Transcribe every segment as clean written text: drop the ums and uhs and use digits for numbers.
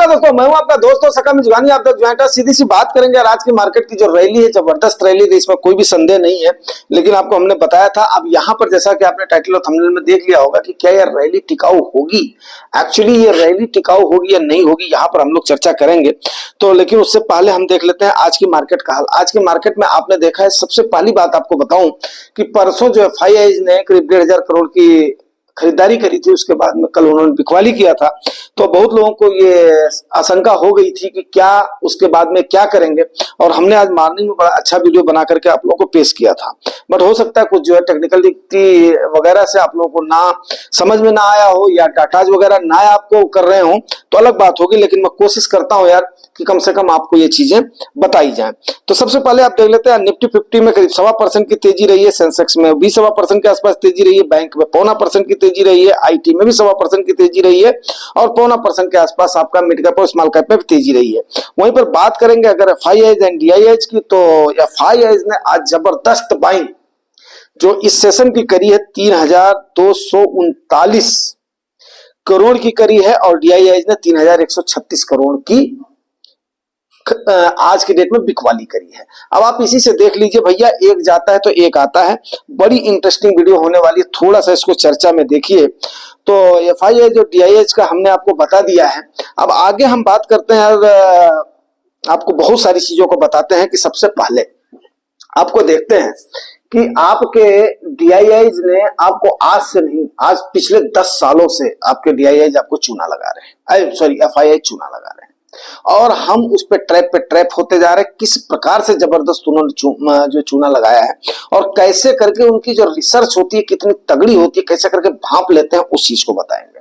नमस्कार दोस्तों, मैं हूं आपका दोस्त और सका मिजवानी। आप तक ज्वाइंट सीधी सी बात करेंगे और आज की मार्केट की जो रैली है, जबरदस्त रैली है, इसमें कोई भी संदेह नहीं है। लेकिन आपको हमने बताया था, अब यहाँ पर जैसा कि आपने टाइटल और थंबनेल में देख लिया होगा कि क्या यह रैली टिकाऊ होगी। एक्चुअली ये रैली टिकाऊ होगी या नहीं होगी, यहाँ पर हम लोग चर्चा करेंगे। तो लेकिन उससे पहले हम देख लेते हैं आज की मार्केट का हाल। आज की मार्केट में आपने देखा है, सबसे पहली बात आपको बताऊं कि परसों जो FIIs ने करीब 1,500 करोड़ की खरीदारी करी थी, उसके बाद में कल उन्होंने बिकवाली किया था। तो बहुत लोगों को ये आशंका हो गई थी कि क्या उसके बाद में क्या करेंगे, और हमने आज मॉर्निंग में बड़ा अच्छा वीडियो बना करके आप लोगों को पेश किया था। बट हो सकता है कुछ जो है टेक्निकलिटी वगैरह से आप लोगों को ना समझ में ना आया हो, या डाटाज वगैरह ना आपको कर रहे हो तो अलग बात होगी। लेकिन मैं कोशिश करता हूं यार कि कम से कम आपको ये चीजें बताई जाए। तो सबसे पहले आप देख लेते हैं, निफ्टी 50 में करीब 1.25% की तेजी रही है, सेंसेक्स में 20% के आसपास तेजी रही है, बैंक में 0.25% की तेजी रही है, आईटी में भी 1.25% की तेजी रही है, और 0.25% के आसपास आपका मिड कैप और स्मॉल कैप में भी तेजी रही है। वहीं पर बात करेंगे अगर FIIs एंड DIIs की, तो FIIs ने आज जबरदस्त बाइंग जो इस सेशन की करी है 3,239 करोड़ की करी है, और DIIs ने 3,136 करोड़ की आज की डेट में बिकवाली करी है। अब आप इसी से देख लीजिए भैया, एक जाता है तो एक आता है। बड़ी इंटरेस्टिंग वीडियो होने वाली है, थोड़ा सा इसको चर्चा में देखिए। तो FII जो DIIs का हमने आपको बता दिया है। अब आगे हम बात करते हैं और आपको बहुत सारी चीजों को बताते हैं कि सबसे पहले आपको देखते हैं कि आपके DIIs ने आपको आज से नहीं, आज पिछले 10 सालों से आपके DIIs आपको चूना लगा रहे हैं, सॉरी FII चूना लगा रहे हैं, और हम उस पे ट्रैप होते जा रहे हैं। किस प्रकार से जबरदस्त उन्होंने जो चूना लगाया है, और कैसे करके उनकी जो रिसर्च होती है कितनी तगड़ी होती है, कैसे करके भांप लेते हैं, उस चीज को बताएंगे।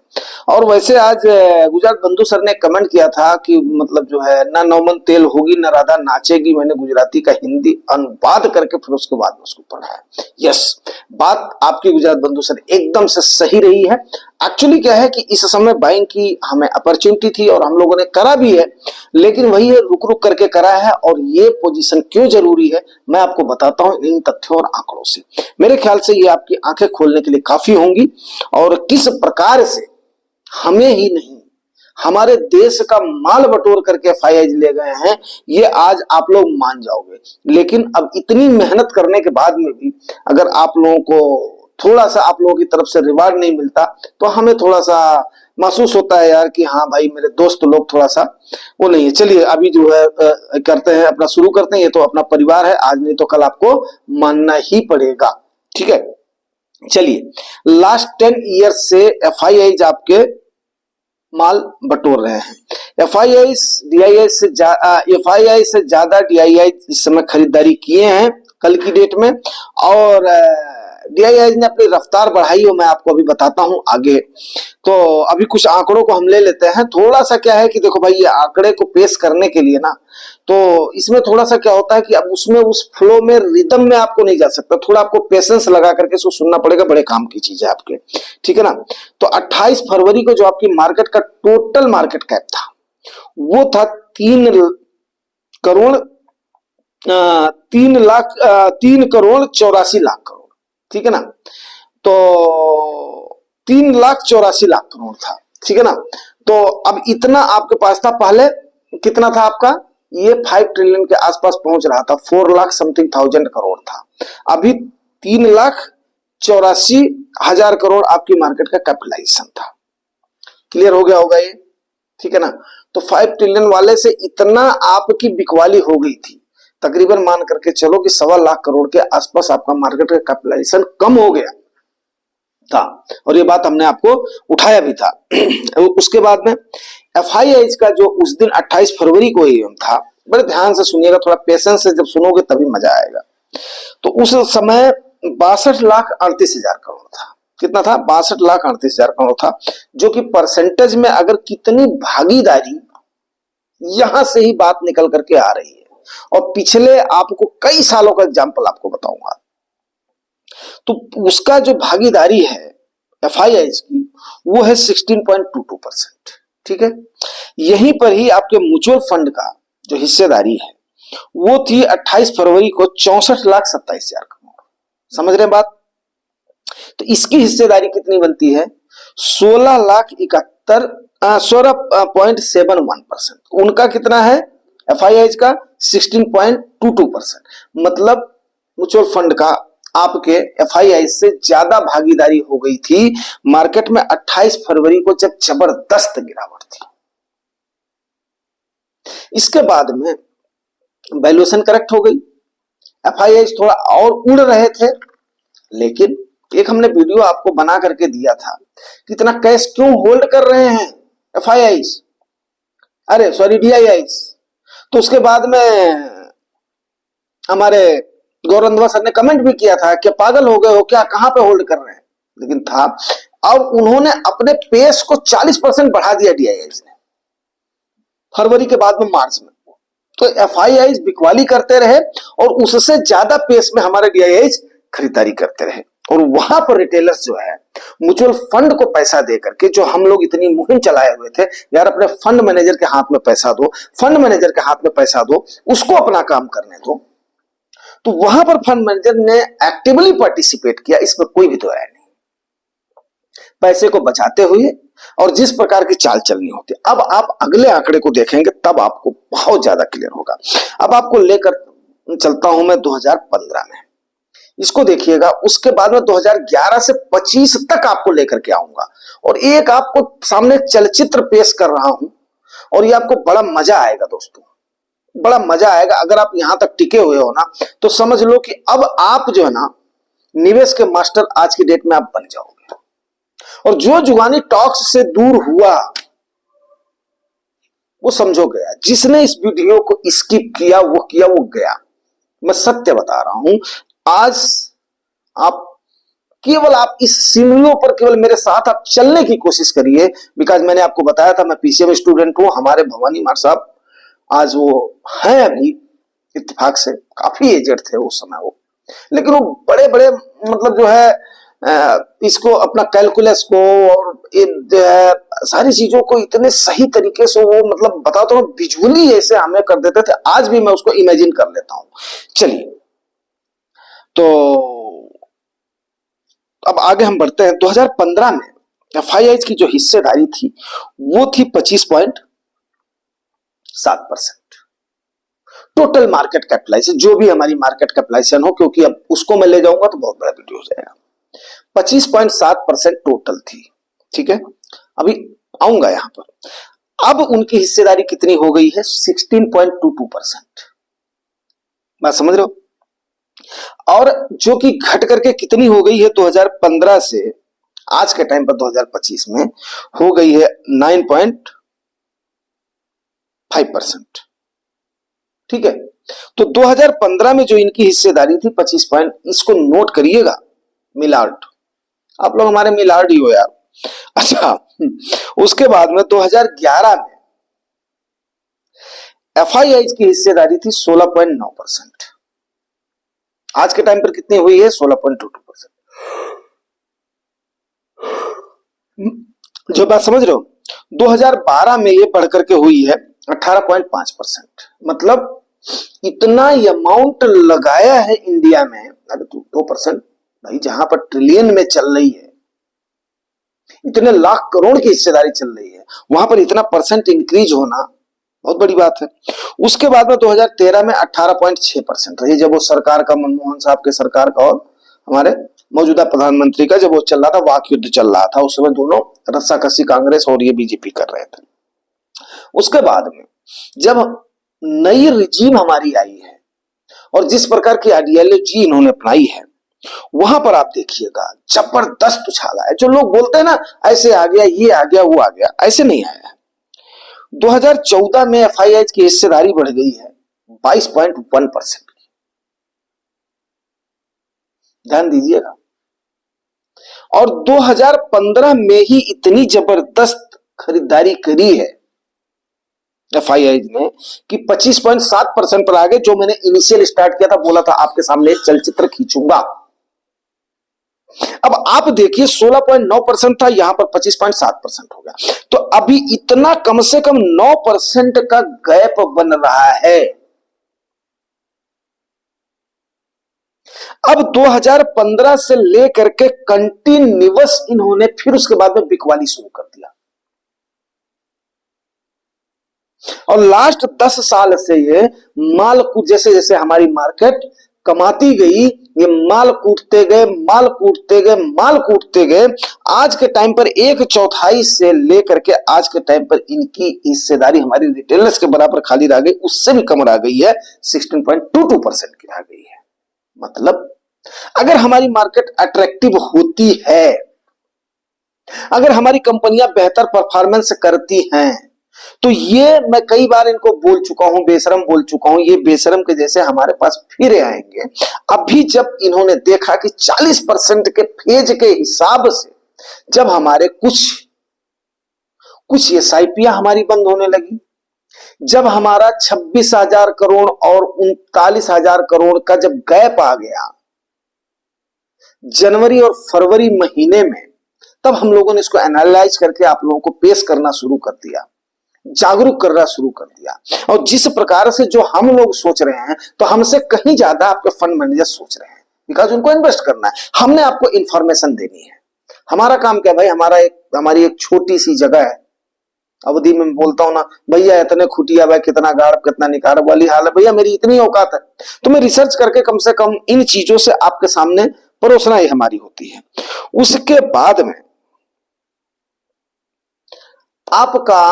और वैसे आज गुजरात बंधु सर ने कमेंट किया था कि मतलब जो है, ना नौमन तेल होगी ना राधा नाचेगी, मैंने गुजराती का हिंदी अनुवाद करके फिर उसके बाद में उसको पढ़ा है। यस, बात आपकी गुजरात बंधु सर एकदम से सही रही है। एक्चुअली क्या है कि इस समय बाइंग की हमें अपॉर्चुनिटी थी और हम लोगों ने करा भी है, लेकिन वही है, रुक रुक करके करा है। और ये पोजीशन क्यों जरूरी है मैं आपको बताता हूं इन तथ्यों और आंकड़ों से। मेरे ख्याल से ये आपकी आंखें खोलने के लिए काफी होंगी, और किस प्रकार से हमें ही नहीं हमारे देश का माल बटोर करके FIIs ले गए हैं, ये आज आप लोग मान जाओगे। लेकिन अब इतनी मेहनत करने के बाद में भी अगर आप लोगों को थोड़ा सा आप लोगों की तरफ से रिवार्ड नहीं मिलता, तो हमें थोड़ा सा महसूस होता है यार कि हाँ भाई, मेरे दोस्त लोग थोड़ा सा वो नहीं है। चलिए अभी जो है करते हैं, अपना शुरू करते हैं। ये तो अपना परिवार है, आज नहीं तो कल आपको मानना ही पड़ेगा, ठीक है। चलिए, लास्ट 10 ईयर्स से FIIs आपके माल बटोर रहे हैं। FIIs से ज्यादा DIIs इस समय खरीदारी किए हैं कल की डेट में, और DIIs ने अपनी रफ्तार बढ़ाई हो, मैं आपको अभी बताता हूं आगे। तो अभी कुछ आंकड़ों को हम ले लेते हैं। थोड़ा सा क्या है कि देखो भाई, ये आंकड़े को पेश करने के लिए ना, तो इसमें थोड़ा सा क्या होता है कि अब उसमें उस फ्लो में, रिदम में आपको नहीं जा सकता, थोड़ा आपको पेशेंस लगा करके इसको सुनना पड़ेगा। बड़े काम की चीज है आपके, ठीक है ना। तो 28 फरवरी को जो आपकी मार्केट का टोटल मार्केट कैप था, वो था 3,84,00,000 करोड़, ठीक है ना। तो 3,84,00,000 करोड़ था, ठीक है ना। तो अब इतना आपके पास था, पहले कितना था आपका, ये 5 ट्रिलियन के आसपास पहुंच रहा था, 4 लाख समथिंग थाउजेंड करोड़ था। अभी 3,84,000 करोड़ आपकी मार्केट का कैपिटलाइजेशन था। क्लियर हो गया होगा ये, ठीक है ना। तो 5 ट्रिलियन वाले से इतना आपकी बिकवाली हो गई थी, तकरीबन मान करके चलो कि 1.25 लाख करोड़ के आसपास आपका मार्केट का कैपिटलाइजेशन कम हो गया था, और ये बात हमने आपको उठाया भी था। उसके बाद में FIIs का जो उस दिन 28 फरवरी को ईएम था, बड़े ध्यान से सुनिएगा, थोड़ा पेशेंस से जब सुनोगे तभी मजा आएगा। तो उस समय 62,38,000 करोड़ था। कितना था? 62,38,000 करोड़ था, जो कि परसेंटेज में अगर कितनी भागीदारी, यहां से ही बात निकल करके आ रही है। और पिछले आपको कई सालों का एग्जाम्पल आपको बताऊंगा, तो उसका जो भागीदारी है FIIs की, वो है 16.22%, ठीक है। यहीं पर ही आपके म्यूचुअल फंड का जो हिस्सेदारी है, वो थी 28 फरवरी को 64,27,000 करोड़। समझ रहे हैं बात? तो इसकी हिस्सेदारी कितनी बनती है? 16.71%। उनका कितना है एफआईआई का 16.22%। मतलब म्यूचुअल फंड का आपके एफआईआई से ज्यादा भागीदारी हो गई थी मार्केट में 28 फरवरी को, जब जबरदस्त गिरावट थी। इसके बाद में वैल्यूएशन करेक्ट हो गई, एफआईआई थोड़ा और उड़ रहे थे, लेकिन एक हमने वीडियो आपको बना करके दिया था कि इतना कैश क्यों होल्ड कर रहे हैं एफआईआई, अरे सॉरी डीआईआई। तो उसके बाद में हमारे गौरंदवा सर ने कमेंट भी किया था कि पागल हो गए हो क्या, कहां पे होल्ड कर रहे हैं, लेकिन था। और उन्होंने अपने पेस को 40% बढ़ा दिया डीआईआई ने फरवरी के बाद में मार्च में। तो एफआईआई बिकवाली करते रहे और उससे ज्यादा पेस में हमारे डीआईआई खरीदारी करते रहे। और वहां पर रिटेलर्स जो है म्यूचुअल फंड को पैसा दे करके, जो हम लोग इतनी मुहिम चलाए हुए थे यार अपने फंड मैनेजर के हाथ में पैसा दो, फंड मैनेजर के हाथ में पैसा दो, उसको अपना काम करने दो, तो वहां पर फंड मैनेजर ने एक्टिवली पार्टिसिपेट किया, इसमें कोई भी दो राय नहीं। पैसे को बचाते हुए और जिस प्रकार की चाल चलनी होती है। अब आप अगले आंकड़े को देखेंगे तब आपको बहुत ज्यादा क्लियर होगा। अब आपको लेकर चलता हूं मैं 2015 में, इसको देखिएगा। उसके बाद में 2011 से 25 तक आपको लेकर के आऊंगा और एक आपको सामने चलचित्र पेश कर रहा हूं और ये आपको बड़ा मजा आएगा दोस्तों, बड़ा मजा आएगा। अगर आप यहां तक टिके हुए हो ना तो समझ लो कि अब आप जो है ना निवेश के मास्टर आज की डेट में आप बन जाओगे। और जो जुगानी टॉक्स से दूर हुआ वो समझो गया, जिसने इस वीडियो को स्किप किया वो गया। मैं सत्य बता रहा हूं। आज आप इस सीढ़ियों पर केवल मेरे साथ आप चलने की कोशिश करिए, बिकॉज मैंने आपको बताया था मैं पीसीएम स्टूडेंट हूं। हमारे भवानी मार साहब आज वो हैं अभी इत्तेफाक से, काफी एजेड थे उस समय वो, लेकिन वो बड़े बड़े मतलब जो है इसको अपना कैलकुलस को और जो है सारी चीजों को इतने सही तरीके से वो मतलब बताता हूँ विजुअली ऐसे हमें कर देते थे। आज भी मैं उसको इमेजिन कर लेता हूं। चलिए तो अब आगे हम बढ़ते हैं। 2015 में एफआईआई की जो हिस्सेदारी थी वो थी 25.7%। टोटल मार्केट कैपिटलाइजेशन, जो भी हमारी मार्केट कैपिटलाइजेशन हो, क्योंकि अब उसको मैं ले जाऊंगा तो बहुत बड़ा वीडियो हो जाएगा। 25.7% टोटल थी, ठीक है। अभी आऊंगा यहां पर। अब उनकी हिस्सेदारी कितनी हो गई है 16.22%। बात समझ रहे हो। और जो कि घट करके कितनी हो गई है 2015 से आज के टाइम पर 2025 में हो गई है 9.5%, ठीक है। तो 2015 में जो इनकी हिस्सेदारी थी 25 पॉइंट, इसको नोट करिएगा, मिलार्ड। आप लोग हमारे मिलार्ड ही हो यार। अच्छा, उसके बाद में 2011 में एफआईआई की हिस्सेदारी थी 16.9%। आज के टाइम पर कितनी हुई है 16.22%। जो बात समझ रहे हो, 2012 में ये बढ़ करके हुई है 18.5%। मतलब इतना अमाउंट लगाया है इंडिया में। अरे 2% भाई, जहां पर ट्रिलियन में चल रही है, इतने लाख करोड़ की हिस्सेदारी चल रही है, वहां पर इतना परसेंट इंक्रीज होना बहुत बड़ी बात है। उसके बाद में 2013 में 18.6% रही, जब वो सरकार का, मनमोहन साहब के सरकार का और हमारे मौजूदा प्रधानमंत्री का जब वो चल रहा था, वाक युद्ध चल रहा था, उस समय दोनों रस्साकसी कांग्रेस और ये बीजेपी कर रहे थे। उसके बाद में जब नई रिजीम हमारी आई है और जिस प्रकार की आइडियोलॉजी इन्होंने अपनाई है, वहां पर आप देखिएगा जबरदस्त उछाला है। जो लोग बोलते हैं ना ऐसे आ गया, ये आ गया, वो आ गया, ऐसे नहीं आया है। 2014 में एफआईआई की हिस्सेदारी बढ़ गई है 22.1% की, ध्यान दीजिएगा। और 2015 में ही इतनी जबरदस्त खरीदारी करी है एफआईआई ने कि 25.7% पर आ गए। जो मैंने इनिशियल स्टार्ट किया था, बोला था आपके सामने एक चलचित्र खींचूंगा। अब आप देखिए 16.9% था, यहां पर 25.7% हो गया। तो अभी इतना कम से कम 9% का गैप बन रहा है। अब 2015 से लेकर के कंटिन्यूअस इन्होंने फिर उसके बाद में बिकवाली शुरू कर दिया। और लास्ट 10 साल से ये माल कूट, जैसे जैसे हमारी मार्केट कमाती गई, ये माल कूटते गए, माल कूटते गए, माल कूटते गए। आज के टाइम पर 1/4 से लेकर के आज के टाइम पर इनकी हिस्सेदारी हमारी रिटेलर्स के बराबर खाली रह गई, उससे भी कम रह गई है, 16.22% की रह गई है। मतलब अगर हमारी मार्केट अट्रैक्टिव होती है, अगर हमारी कंपनियां बेहतर परफॉर्मेंस करती हैं, तो ये मैं कई बार इनको बोल चुका हूं, बेशरम बोल चुका हूं, ये बेशरम के जैसे हमारे पास फिर आएंगे। अभी जब इन्होंने देखा कि 40% के फेज के हिसाब से जब हमारे कुछ एसआईपीयां हमारी बंद होने लगी, जब हमारा 26,000 करोड़ और 39,000 करोड़ का जब गैप आ गया जनवरी और फरवरी महीने में, तब हम लोगों ने इसको एनालाइज करके आप लोगों को पेश करना शुरू कर दिया, जागरूक करना शुरू कर दिया। और जिस प्रकार से जो हम लोग सोच रहे हैं, तो हमसे कहीं ज्यादा आपके फंड मैनेजर सोच रहे हैं, बिकॉज उनको इन्वेस्ट करना है। हमने आपको इंफॉर्मेशन देनी है। हमारा काम क्या भाई, हमारी एक छोटी सी जगह है। अवधि में बोलता हूं ना, भैया इतने खुटिया भाई, कितना गाड़ कितना निकार वाली हाल है, भैया मेरी इतनी औकात है। तो मैं रिसर्च करके कम से कम इन चीजों से आपके सामने परोसना ही हमारी होती है। उसके बाद में आपका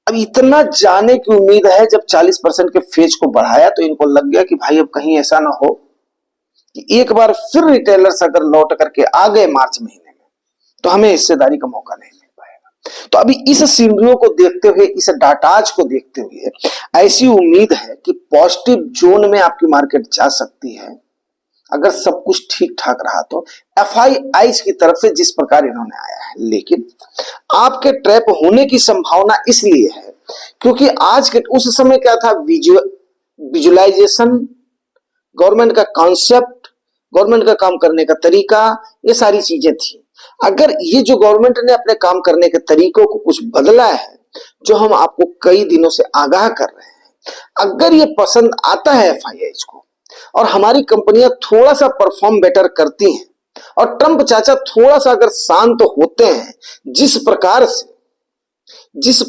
अब इतना जाने की उम्मीद है, जब 40% के फेज को बढ़ाया तो इनको लग गया कि भाई अब कहीं ऐसा ना हो कि एक बार फिर रिटेलर्स अगर लौट करके आ गए मार्च महीने में, तो हमें हिस्सेदारी का मौका नहीं मिल पाएगा। तो अभी इस सीनरियो को देखते हुए, इस डाटाज को देखते हुए ऐसी उम्मीद है कि पॉजिटिव जोन में आपकी मार्केट जा सकती है, अगर सब कुछ ठीक ठाक रहा तो। एफआईआईज की तरफ से जिस प्रकार इन्होंने आया है, लेकिन आपके ट्रैप होने की संभावना इसलिए है क्योंकि आज के उस समय क्या था, विजुअलाइजेशन, गवर्नमेंट का कॉन्सेप्ट, गवर्नमेंट का काम करने का तरीका, ये सारी चीजें थी। अगर ये जो गवर्नमेंट ने अपने काम करने के तरीकों को कुछ बदला है, जो हम आपको कई दिनों से आगाह कर रहे हैं, अगर ये पसंद आता है एफआईआईज को और हमारी कंपनियां थोड़ा सा परफॉर्म बेटर करती हैं और ट्रंप चाचा थोड़ा सा अगर शांत होते हैं, जिस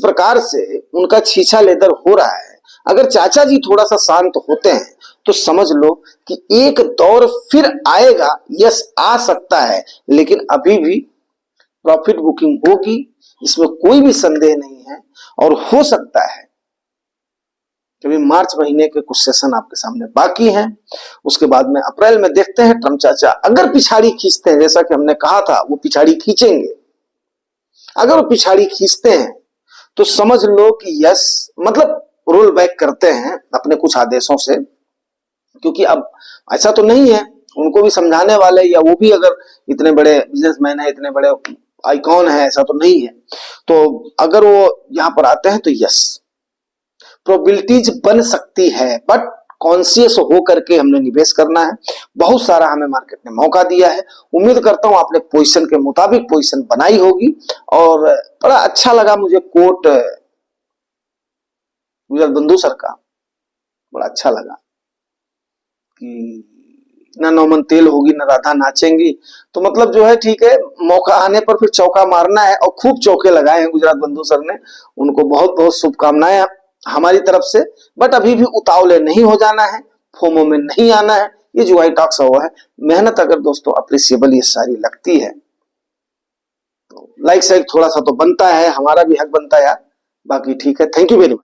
प्रकार से उनका छीछा लेदर हो रहा है, अगर चाचा जी थोड़ा सा शांत होते हैं, तो समझ लो कि एक दौर फिर आएगा। यस, आ सकता है, लेकिन अभी भी प्रॉफिट बुकिंग होगी, इसमें कोई भी संदेह नहीं है। और हो सकता है कि मार्च महीने के कुछ सेशन आपके सामने बाकी हैं, उसके बाद में अप्रैल में देखते हैं ट्रंप चाचा अगर पिछाड़ी खींचते हैं, जैसा कि हमने कहा था वो पिछाड़ी खींचेंगे। अगर वो पिछाड़ी खींचते हैं तो समझ लो कि यस, मतलब रोल बैक करते हैं अपने कुछ आदेशों से, क्योंकि अब ऐसा तो नहीं है, उनको भी समझाने वाले, या वो भी अगर इतने बड़े बिजनेसमैन है, इतने बड़े आइकॉन है, ऐसा तो नहीं है। तो अगर वो यहां पर आते हैं तो यस, प्रोबेबिलिटीज बन सकती है, बट कॉन्शियस हो करके हमने निवेश करना है। बहुत सारा हमें मार्केट ने मौका दिया है। उम्मीद करता हूं आपने पोजीशन के मुताबिक पोजीशन बनाई होगी। और बड़ा अच्छा लगा मुझे कोट गुजरात बंधु सर का, बड़ा अच्छा लगा कि ना नौमन तेल होगी ना राधा नाचेंगी। तो मतलब जो है, ठीक है, मौका आने पर फिर चौका मारना है, और खूब चौके लगाए हैं गुजरात बंधु सर ने। उनको बहुत बहुत शुभकामनाएं हमारी तरफ से। बट अभी भी उतावले नहीं हो जाना है, फोमो में नहीं आना है। ये जो आई टॉक्स हुआ है, मेहनत अगर दोस्तों अप्रिसिएबल ये सारी लगती है तो लाइक साइक थोड़ा सा तो बनता है, हमारा भी हक बनता है यार। बाकी ठीक है, थैंक यू वेरी मच।